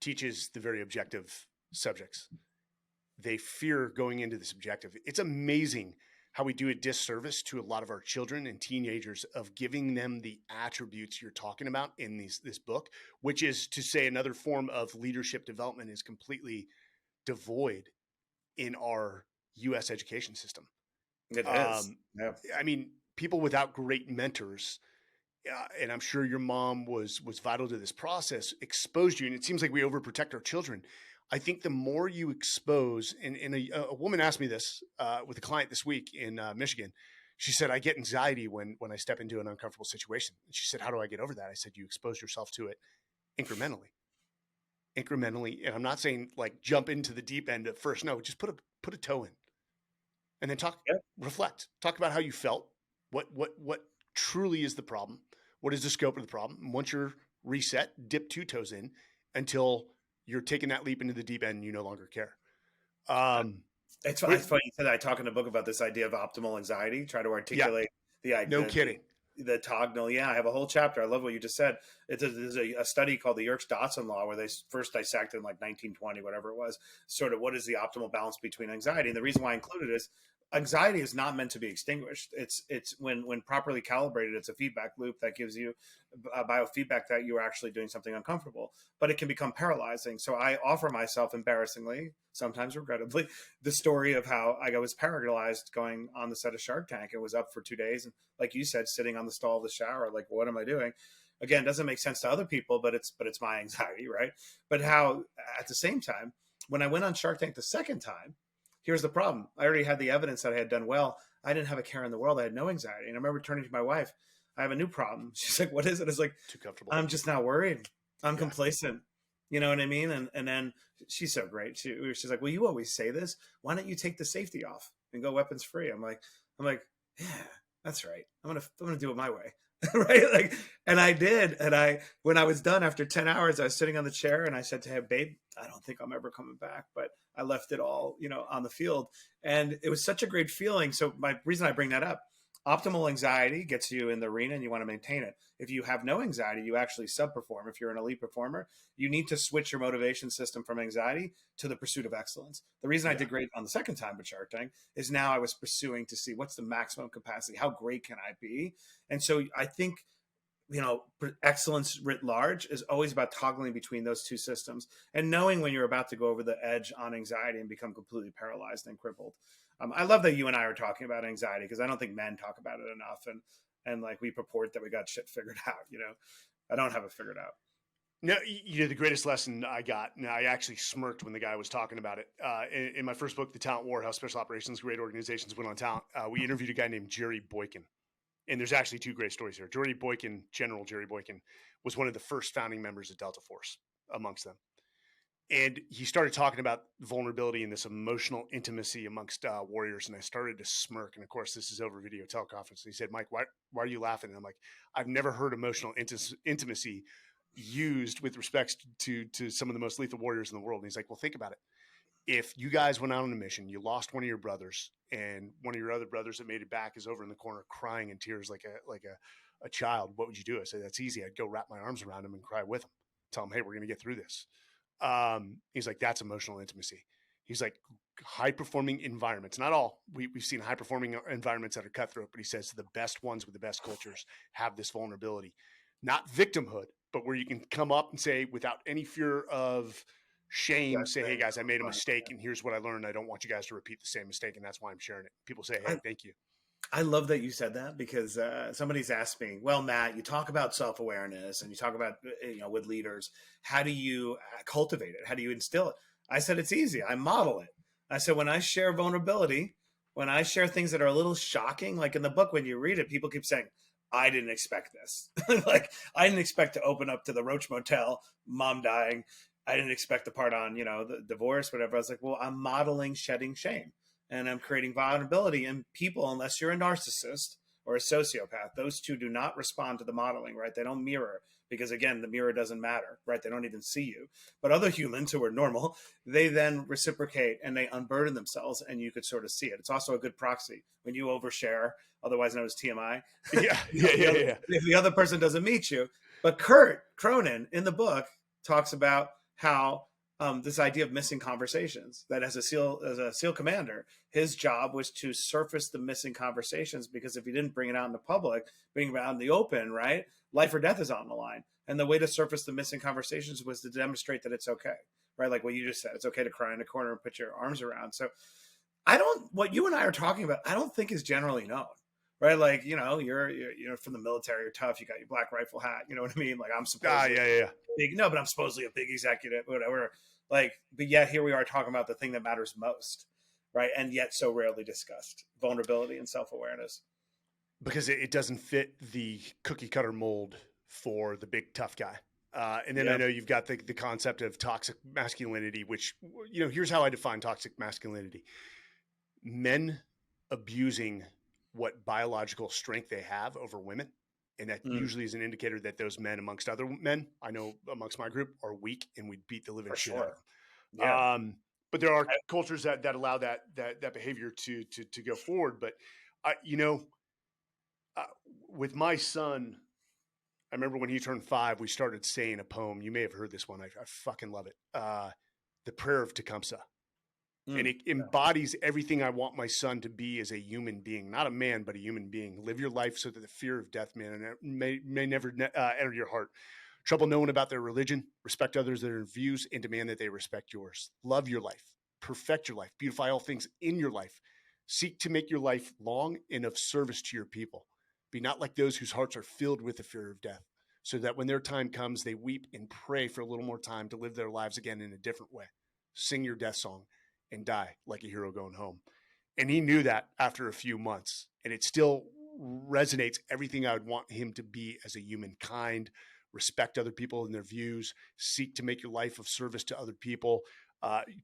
teaches the very objective subjects. They fear going into this objective. It's amazing how we do a disservice to a lot of our children and teenagers of giving them the attributes you're talking about in this book, which is to say another form of leadership development is completely devoid in our U.S. education system. It is. Yeah. I mean, people without great mentors, and I'm sure your mom was vital to this process, exposed you. And it seems like we overprotect our children. I think the more you expose, and a woman asked me this with a client this week in Michigan. She said, I get anxiety when I step into an uncomfortable situation. And she said, how do I get over that? I said, you expose yourself to it incrementally. And I'm not saying like jump into the deep end at first. No, just put a toe in and then reflect, talk about how you felt, what truly is the problem. What is the scope of the problem? And once you're reset, dip 2 toes in until you're taking that leap into the deep end and you no longer care. It's funny you said that. I talk in a book about this idea of optimal anxiety, try to articulate the idea. No kidding. The Tognal. Yeah, I have a whole chapter. I love what you just said. There's a study called the Yerkes-Dodson law where they first dissected in like 1920, whatever it was, sort of what is the optimal balance between anxiety. And the reason why I included it is anxiety is not meant to be extinguished. It's when properly calibrated, it's a feedback loop that gives you a biofeedback that you're actually doing something uncomfortable, but it can become paralyzing. So I offer myself embarrassingly, sometimes regrettably, the story of how I was paralyzed going on the set of Shark Tank. It was up for 2 days. And like you said, sitting on the stall of the shower, like, what am I doing? Again, doesn't make sense to other people, but it's my anxiety, right? But how at the same time, when I went on Shark Tank the second time, here's the problem. I already had the evidence that I had done well. I didn't have a care in the world. I had no anxiety. And I remember turning to my wife, I have a new problem. She's like, what is it? It's like, too comfortable. I'm just not worried. I'm complacent. You know what I mean? And then she's so great. She's like, well, you always say this. Why don't you take the safety off and go weapons free? I'm like, yeah, that's right. I'm going to do it my way. Right. Like, and I did. And when I was done after 10 hours, I was sitting on the chair and I said to him, babe, I don't think I'm ever coming back, but I left it all, on the field. And it was such a great feeling. So my reason I bring that up, optimal anxiety gets you in the arena and you want to maintain it. If you have no anxiety, you actually subperform. If you're an elite performer, you need to switch your motivation system from anxiety to the pursuit of excellence. The reason I did great on the second time with Shark Tank is now I was pursuing to see what's the maximum capacity, how great can I be? And so I think, excellence writ large is always about toggling between those two systems and knowing when you're about to go over the edge on anxiety and become completely paralyzed and crippled. I love that you and I are talking about anxiety because I don't think men talk about it enough. And like we purport that we got shit figured out, I don't have it figured out. No, the greatest lesson I got, now I actually smirked when the guy was talking about it. In my first book, The Talent War, How Special Operations Great Organizations Win on Talent, we interviewed a guy named Jerry Boykin. And there's actually 2 great stories here. General Jerry Boykin, was one of the first founding members of Delta Force amongst them. And he started talking about vulnerability and this emotional intimacy amongst warriors. And I started to smirk. And of course, this is over video teleconference. And he said, Mike, why are you laughing? And I'm like, I've never heard emotional intimacy used with respect to some of the most lethal warriors in the world. And he's like, well, think about it. If you guys went out on a mission, you lost one of your brothers, and one of your other brothers that made it back is over in the corner crying in tears like a child, what would you do? I said, that's easy. I'd go wrap my arms around him and cry with him. Tell him, hey, we're going to get through this. He's like, that's emotional intimacy. He's like, high-performing environments, not all. We've seen high-performing environments that are cutthroat, but he says the best ones with the best cultures have this vulnerability. Not victimhood, but where you can come up and say, without any fear of shame, say, hey guys, I made a mistake and here's what I learned. I don't want you guys to repeat the same mistake. And that's why I'm sharing it. People say, hey, thank you. I love that you said that because somebody's asked me, well, Matt, you talk about self-awareness and you talk about, with leaders, how do you cultivate it? How do you instill it? I said, it's easy. I model it. I said, when I share vulnerability, when I share things that are a little shocking, like in the book, when you read it, people keep saying, I didn't expect this. Like, I didn't expect to open up to the Roach Motel, mom dying. I didn't expect the part on, the divorce, whatever. I was like, well, I'm modeling shedding shame and I'm creating vulnerability in people, unless you're a narcissist or a sociopath. Those two do not respond to the modeling, right? They don't mirror because, again, the mirror doesn't matter, right? They don't even see you. But other humans who are normal, they then reciprocate and they unburden themselves, and you could sort of see it. It's also a good proxy when you overshare, otherwise known as TMI. Yeah, yeah. If the other person doesn't meet you. But Kurt Cronin in the book talks about how this idea of missing conversations, that as a SEAL commander, his job was to surface the missing conversations, because if he didn't bring it out in the public, bring it out in the open, right, life or death is on the line. And the way to surface the missing conversations was to demonstrate that it's okay, right? Like what you just said, it's okay to cry in a corner and put your arms around. So what you and I are talking about, I don't think is generally known, right? Like, you're from the military, you're tough, you got your black rifle hat, you know what I mean? Like, I'm supposedly big, no, but I'm supposedly a big executive, whatever. Like, but yet here we are talking about the thing that matters most, right? And yet so rarely discussed: vulnerability and self-awareness. Because it doesn't fit the cookie cutter mold for the big tough guy. And then I know you've got the concept of toxic masculinity, which, here's how I define toxic masculinity: men abusing what biological strength they have over women. And that usually is an indicator that those men, amongst other men, I know amongst my group, are weak, and we beat the living shit out of them. Yeah. But there are cultures that allow that behavior to go forward. But with my son, I remember when he turned 5, we started saying a poem. You may have heard this one. I fucking love it. The Prayer of Tecumseh. And it embodies everything I want my son to be as a human being, not a man, but a human being. Live your life so that the fear of death, may never enter your heart. Trouble no one about their religion. Respect others, their views, and demand that they respect yours. Love your life. Perfect your life. Beautify all things in your life. Seek to make your life long and of service to your people. Be not like those whose hearts are filled with the fear of death, so that when their time comes, they weep and pray for a little more time to live their lives again in a different way. Sing your death song and die like a hero going home. And he knew that after a few months, and it still resonates everything I would want him to be as a human: kind, respect other people and their views, seek to make your life of service to other people,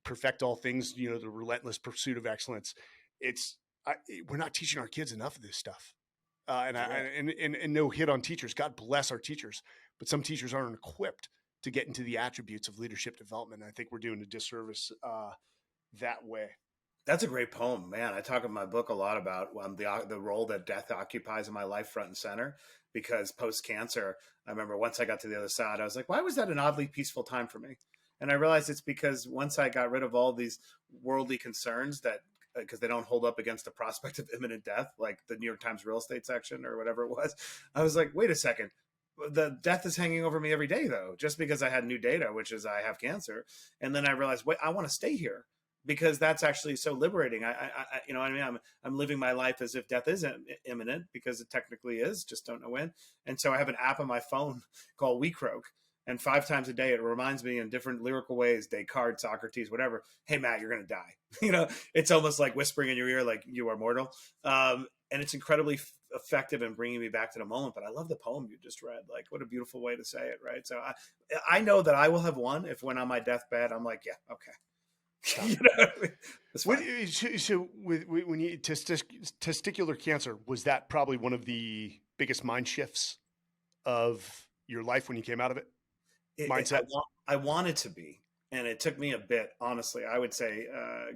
perfect all things, the relentless pursuit of excellence. We're not teaching our kids enough of this stuff. And no hit on teachers. God bless our teachers, but some teachers aren't equipped to get into the attributes of leadership development. I think we're doing a disservice that way. That's a great poem, man. I talk in my book a lot about the role that death occupies in my life, front and center. Because post cancer, I remember once I got to the other side, I was like, why was that an oddly peaceful time for me? And I realized it's because once I got rid of all these worldly concerns that, because they don't hold up against the prospect of imminent death, like the New York Times real estate section or whatever it was, I was like, wait a second. The death is hanging over me every day, though, just because I had new data, which is I have cancer. And then I realized, wait, I want to stay here, because that's actually so liberating. I you know what I mean? I'm living my life as if death isn't imminent, because it technically is, just don't know when. And so I have an app on my phone called We Croak. And 5 times a day, it reminds me in different lyrical ways, Descartes, Socrates, whatever, hey, Matt, you're going to die. It's almost like whispering in your ear, like, you are mortal. And it's incredibly effective in bringing me back to the moment. But I love the poem you just read. Like, what a beautiful way to say it, right? So I know that I will have won if, when on my deathbed, I'm like, yeah, okay. So when you testicular cancer, was that probably one of the biggest mind shifts of your life when you came out of it? Mindset. I wanted to be, and it took me a bit, honestly. I would say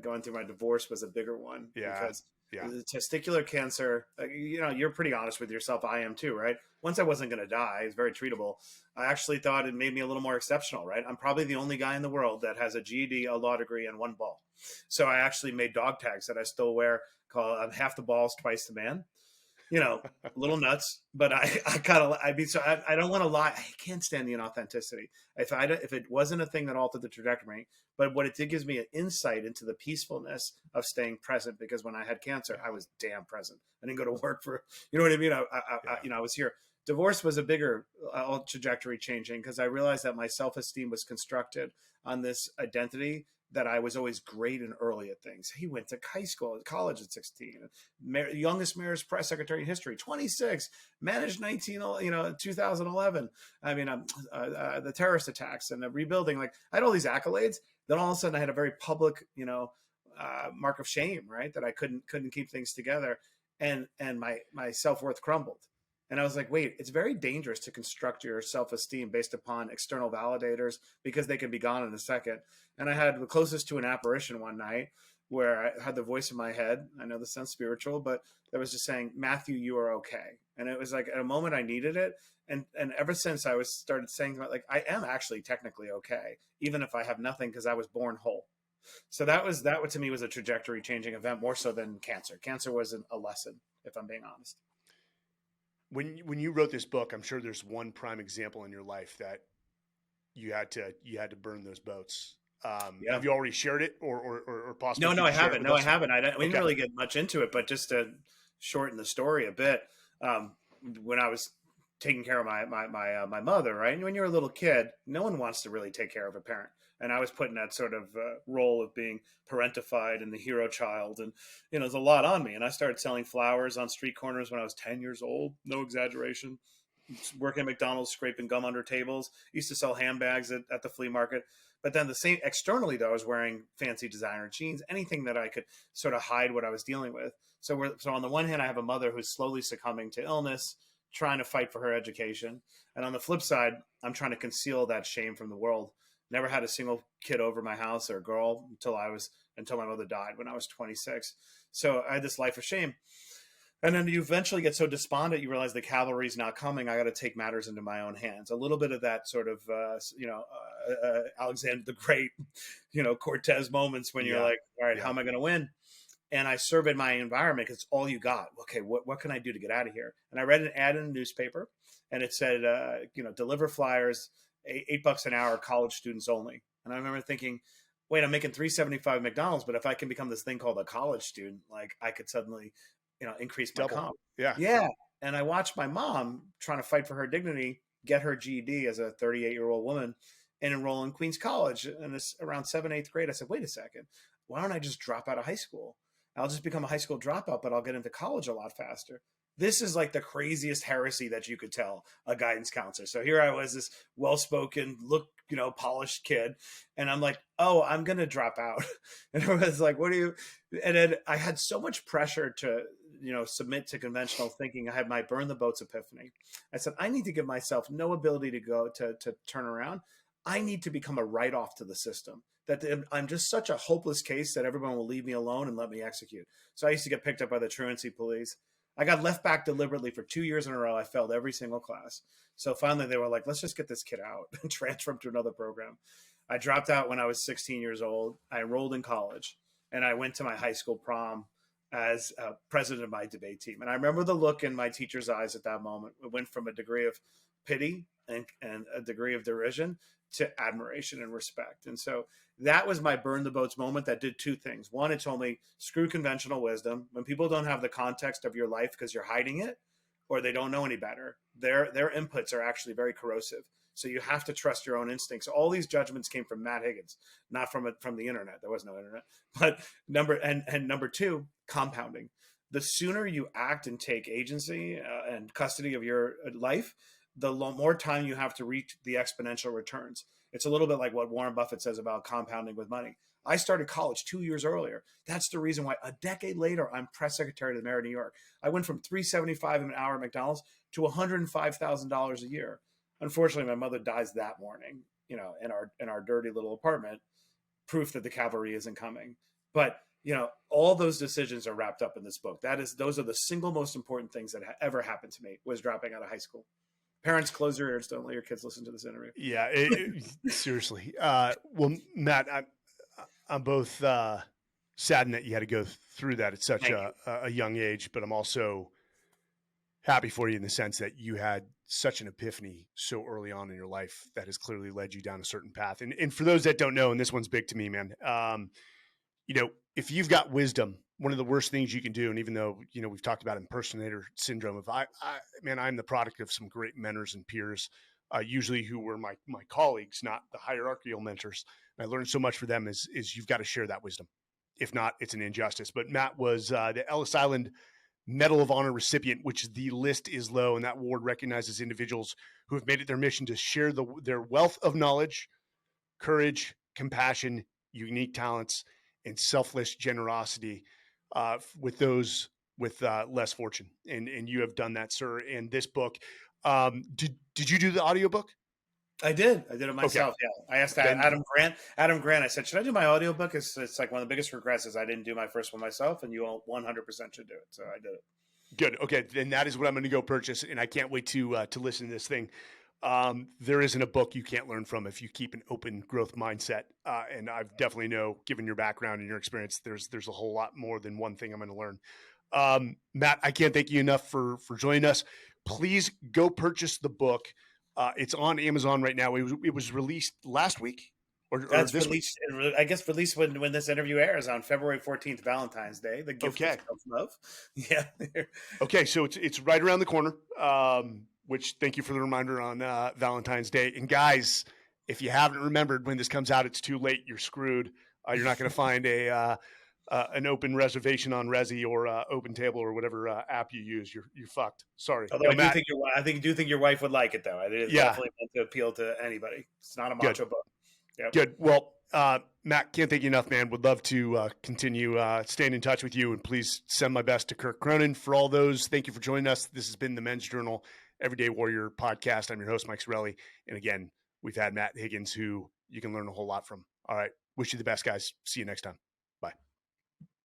going through my divorce was a bigger one, because the testicular cancer, you're pretty honest with yourself. I am too, right? Once I wasn't going to die, it's very treatable. I actually thought it made me a little more exceptional, right? I'm probably the only guy in the world that has a GED, a law degree, and 1 ball. So I actually made dog tags that I still wear, called half the balls, twice the man. a little nuts, but I kind of, I mean, so I don't want to lie. I can't stand the inauthenticity. If it wasn't a thing that altered the trajectory, but what it did gives me an insight into the peacefulness of staying present, because when I had cancer, I was damn present. I didn't go to work for, you know what I mean? I was here. Divorce was a bigger trajectory changing, because I realized that my self-esteem was constructed on this identity that I was always great and early at things. He went to high school, college at 16, youngest mayor's press secretary in history, 26, managed 2011. I mean, the terrorist attacks and the rebuilding. Like, I had all these accolades. Then all of a sudden, I had a very public, mark of shame, right? That I couldn't keep things together, and my self-worth crumbled. And I was like, wait, it's very dangerous to construct your self-esteem based upon external validators, because they can be gone in a second. And I had the closest to an apparition one night where I had the voice in my head. I know this sounds spiritual, but that was just saying, Matthew, you are okay. And it was like at a moment I needed it. And ever since I started saying, like, I am actually technically okay, even if I have nothing, because I was born whole. So that to me was a trajectory changing event, more so than cancer. Cancer wasn't a lesson, if I'm being honest. When you wrote this book, I'm sure there's one prime example in your life that you had to burn those boats. Yeah. Have you already shared it, or possibly? No, I haven't. No, I haven't. We didn't Okay. really get much into it, but just to shorten the story a bit, when I was taking care of my mother, right? And when you're a little kid, no one wants to really take care of a parent. And I was put in that sort of role of being parentified and the hero child. And, there's a lot on me. And I started selling flowers on street corners when I was 10 years old. No exaggeration. Working at McDonald's, scraping gum under tables. Used to sell handbags at the flea market. But then the same externally, though, I was wearing fancy designer jeans, anything that I could sort of hide what I was dealing with. So on the one hand, I have a mother who's slowly succumbing to illness, trying to fight for her education. And on the flip side, I'm trying to conceal that shame from the world. Never had a single kid over my house, or girl, until my mother died when I was 26. So I had this life of shame. And then you eventually get so despondent, you realize the cavalry's not coming. I got to take matters into my own hands. A little bit of that sort of, Alexander the Great, Cortez moments when you're like, all right, how am I going to win? And I surveyed my environment, because it's all you got. Okay, what can I do to get out of here? And I read an ad in a newspaper, and it said, deliver flyers, $8 an hour, college students only. And I remember thinking, wait, I'm making $3.75 at McDonald's, but if I can become this thing called a college student, like, I could suddenly, increase my comp. Yeah. And I watched my mom trying to fight for her dignity, get her GED as a 38-year-old woman, and enroll in Queens College. And it's around 7th, 8th grade. I said, wait a second, why don't I just drop out of high school? I'll just become a high school dropout, but I'll get into college a lot faster. This is like the craziest heresy that you could tell a guidance counselor. So here I was, this well-spoken, polished kid. And I'm like, oh, I'm going to drop out. And I was like, and then I had so much pressure to, submit to conventional thinking. I had my burn the boats epiphany. I said, I need to give myself no ability to go to turn around. I need to become a write-off to the system, that I'm just such a hopeless case that everyone will leave me alone and let me execute. So I used to get picked up by the truancy police. I got left back deliberately for 2 years in a row. I failed every single class. So finally they were like, let's just get this kid out and transfer him to another program. I dropped out when I was 16 years old. I enrolled in college, and I went to my high school prom as president of my debate team. And I remember the look in my teacher's eyes at that moment. It went from a degree of pity and a degree of derision to admiration and respect. And so that was my burn the boats moment that did two things. One, it told me, screw conventional wisdom. When people don't have the context of your life because you're hiding it, or they don't know any better, their inputs are actually very corrosive. So you have to trust your own instincts. All these judgments came from Matt Higgins, not from the internet. There was no internet. But number two, compounding. The sooner you act and take agency and custody of your life, the more time you have to reach the exponential returns. It's a little bit like what Warren Buffett says about compounding with money. I started college 2 years earlier. That's the reason why a decade later, I'm press secretary to the mayor of New York. I went from $3.75 an hour at McDonald's to $105,000 a year. Unfortunately, my mother dies that morning, in our dirty little apartment, proof that the cavalry isn't coming. But, all those decisions are wrapped up in this book. Those are the single most important things that ever happened to me, was dropping out of high school. Parents, close your ears. Don't let your kids listen to this interview. Yeah, seriously. Well, Matt, I'm both saddened that you had to go through that at such a young age, but I'm also happy for you in the sense that you had such an epiphany so early on in your life that has clearly led you down a certain path. And for those that don't know, and this one's big to me, man, if you've got wisdom, one of the worst things you can do, and even though, we've talked about impersonator syndrome, if I'm the product of some great mentors and peers, usually who were my colleagues, not the hierarchical mentors. And I learned so much from them is you've got to share that wisdom. If not, it's an injustice. But Matt was the Ellis Island Medal of Honor recipient, which the list is low, and that award recognizes individuals who have made it their mission to share their wealth of knowledge, courage, compassion, unique talents, and selfless generosity with those with less fortune. And you have done that, sir. And this book, did you do the audiobook? I did it myself. Okay. Yeah. I asked Adam Grant, I said, should I do my audiobook? It's like one of the biggest regrets is I didn't do my first one myself, and you all 100% should do it. So I did it. Good. Okay. Then that is what I'm going to go purchase. And I can't wait to listen to this thing. There isn't a book you can't learn from if you keep an open growth mindset. And I definitely know, given your background and your experience, there's a whole lot more than one thing I'm going to learn. Matt, I can't thank you enough for joining us. Please go purchase the book. It's on Amazon right now. It was released last week. That's released. I guess released when this interview airs on February 14th, Valentine's Day. The gift of love. Yeah. Okay, so it's right around the corner. Which thank you for the reminder on Valentine's Day. And guys, if you haven't remembered when this comes out, it's too late. You're screwed. You're not going to find an open reservation on Resi or Open Table or whatever app you use. You're fucked. Sorry. Although I do think your wife would like it though. It is definitely meant to appeal to anybody. It's not a macho book. Yep. Good. Well, Matt, can't thank you enough, man. Would love to continue staying in touch with you, and please send my best to Kirk Cronin. For all those, thank you for joining us. This has been the Men's Journal Everyday Warrior podcast. I'm your host, Mike Sarraille. And again, we've had Matt Higgins, who you can learn a whole lot from. All right. Wish you the best, guys. See you next time. Bye.